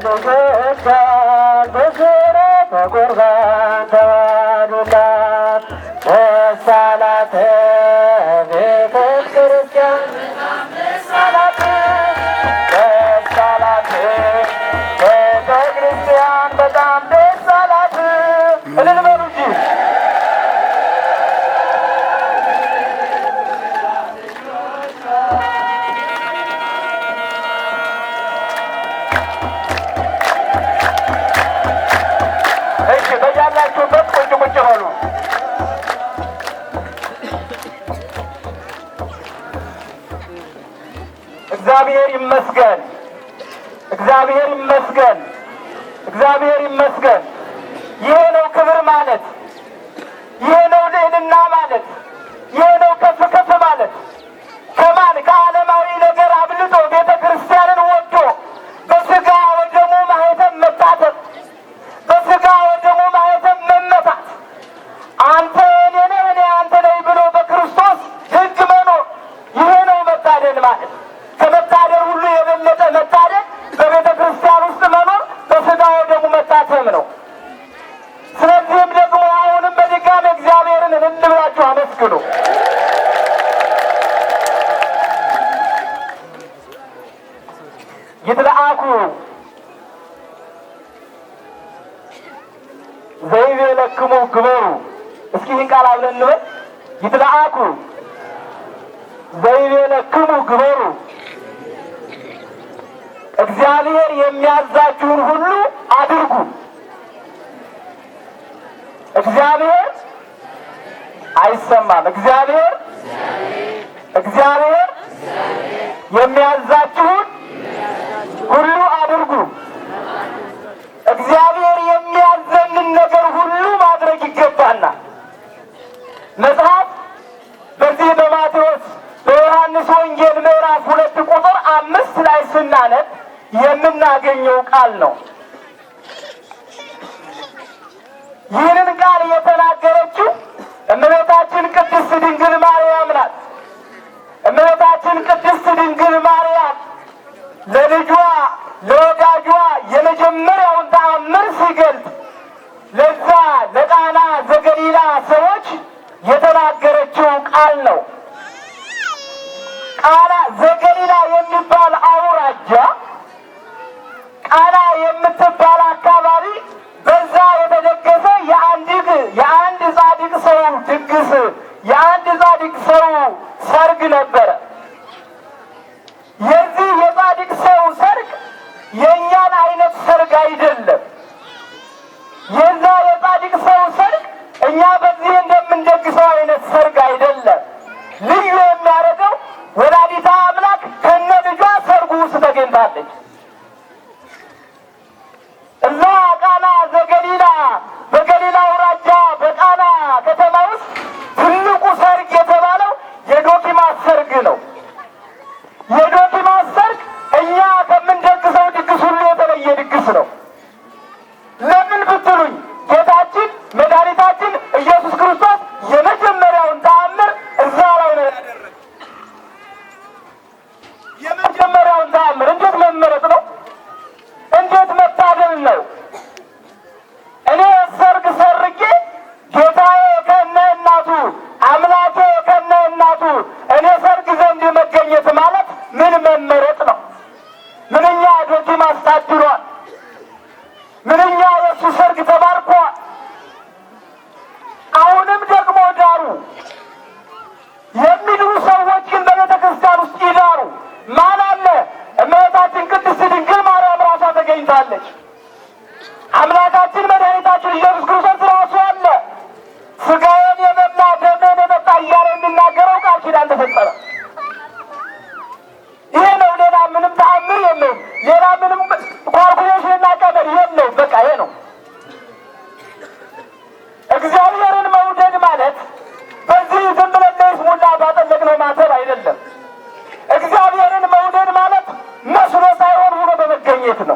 ልጆቿን በስርዓተ ቁርባን ተዋሕዶላት ደስ አላት ቤተ ክርስቲያን ደስ አላት ቤተ ክርስቲያን በጣም ደስ አላት። እልል በሉ እንጂ በያላችሁበት ቁጭ ቁጭ በሉ። እግዚአብሔር ይመስገን፣ እግዚአብሔር ይመስገን፣ እግዚአብሔር ይመስገን። ይሄ ነው ክብር ማለት፣ ይሄ ነው ልዕልና ማለት፣ ይሄ ነው ከፍ ከፍ ማለት። ከማን ከዓለማዊ ነገር አብልጦ ቤተ ክርስቲያንን ወዶ በሥጋ ወደሙ ማኅተም መታተም፣ በሥጋ ወደሙ ማኅተም መመታት፣ አንተ እኔ ነህ እኔ አንተ ነኝ ብሎ በክርስቶስ ሕግ መኖር፣ ይሄ ነው መታደል ማለት። ከመታደል ሁሉ የበለጠ መታደል በቤተ ክርስቲያን ውስጥ መኖር፣ በሥጋ ወደሙ መታተም ነው። ስለዚህም ደግሞ አሁንም በድጋሚ እግዚአብሔርን እልል ብላችሁ አመስግኑ። ይትለአኩ ዘይቤለክሙ ግበሩ። እስኪ ይህን ቃል አብረን እንበል። ይትለአኩ ዘይቤለክሙ ግበሩ። እግዚአብሔር የሚያዛችሁን ሁሉ አድርጉ። እግዚአብሔር አይሰማም። እግዚአብሔር የሚያዛችሁን ሁሉ አድርጉ። እግዚአብሔር የሚያዘንን ነገር ሁሉ ማድረግ ይገባናል። መጽሐፍ በዚህ በማቴዎስ በዮሐንስ ወንጌል ምዕራፍ 2 ቁጥር 5 ላይ ስናነብ የምናገኘው ቃል ነው። ይህንን ቃል የተናገረችው እመቤታችን ቅድስት ድንግል ማርያም ናት። እመቤታችን ቅድስት ድንግል ማርያም ለልጇ ለወዳጇ የመጀመሪያውን ተአምር ሲገልጥ ለዛ ለቃና ዘገሊላ ሰዎች የተናገረችው ቃል ነው። ቃና ዘገሊላ የሚባል አውራጃ፣ ቃና የምትባል አካባቢ በዛ የተደገሰ የአንድ ጻድቅ ሰው ድግስ፣ የአንድ ጻድቅ ሰው ሰርግ ነበረ። የዚህ የጻድቅ ሰው ሰርግ የእኛን አይነት ሰርግ አይደለም። የዛ የጻድቅ ሰው ሰርግ እኛ በዚህ እንደምንደግሰው አይነት ሰርግ አይደለም። ልዩ የሚያደርገው ወላዲተ አምላክ ከነ ልጇ ሰርጉ ውስጥ ተገኝታለች። እዛ ቃና ዘገሊላ በገሊላ አውራጃ በቃና ከተማ ውስጥ ትልቁ ሰርግ የተባለው የዶኪማስ ሰርግ ነው። የዶኪማስ ሰርግ እኛ ከምንደግሰው ድግስ ሁሉ የተለየ ድግስ ነው። ለምን ብትሉኝ ጌታችን መድኃኒታችን ኢየሱስ ክርስቶስ የመጀመሪያውን ተአምር እዛ ላይ ነው ያደረገ። የመጀመሪያውን ተአምር እንዴት መመረጥ ነው! እንዴት መታደል ነው! እኔ ሰርግ ሰርጌ ጌታዬ ከነ እናቱ አምላኬ ከነ እናቱ እኔ ሰርግ ዘንድ መገኘት ማለት ምን መመረጥ ነው! ምንኛ ዶኪማስ ታድሏል! ምንኛ የእሱ ሰርግ ተባርኳል! አሁንም ደግሞ ዳሩ የሚድሩ ሰዎችን በቤተ ክርስቲያን ውስጥ ይዳሩ። ማን አለ? እመቤታችን ቅድስት ድንግል ማርያም ራሷ ተገኝታለች። አምላካችን መድኃኒታችን ኢየሱስ ክርስቶስ ራሱ አለ። ሥጋዬን የበላ ደሜን የጠጣ እያለ የሚናገረው ቃል ኪዳን ተፈጸመ። ይሄ ነው። ሌላ ምንም ተአምር የለውም። ሌላ ምንም ኳልኩሌሽንና ቀመር የለውም። በቃ ይሄ ነው። እግዚአብሔርን መውደድ ማለት በዚህ ዝም ብለን ለይስሙላ ባጠለቅነው ማተብ አይደለም። እግዚአብሔርን መውደድ ማለት መስሎ ሳይሆን ሆኖ በመገኘት ነው።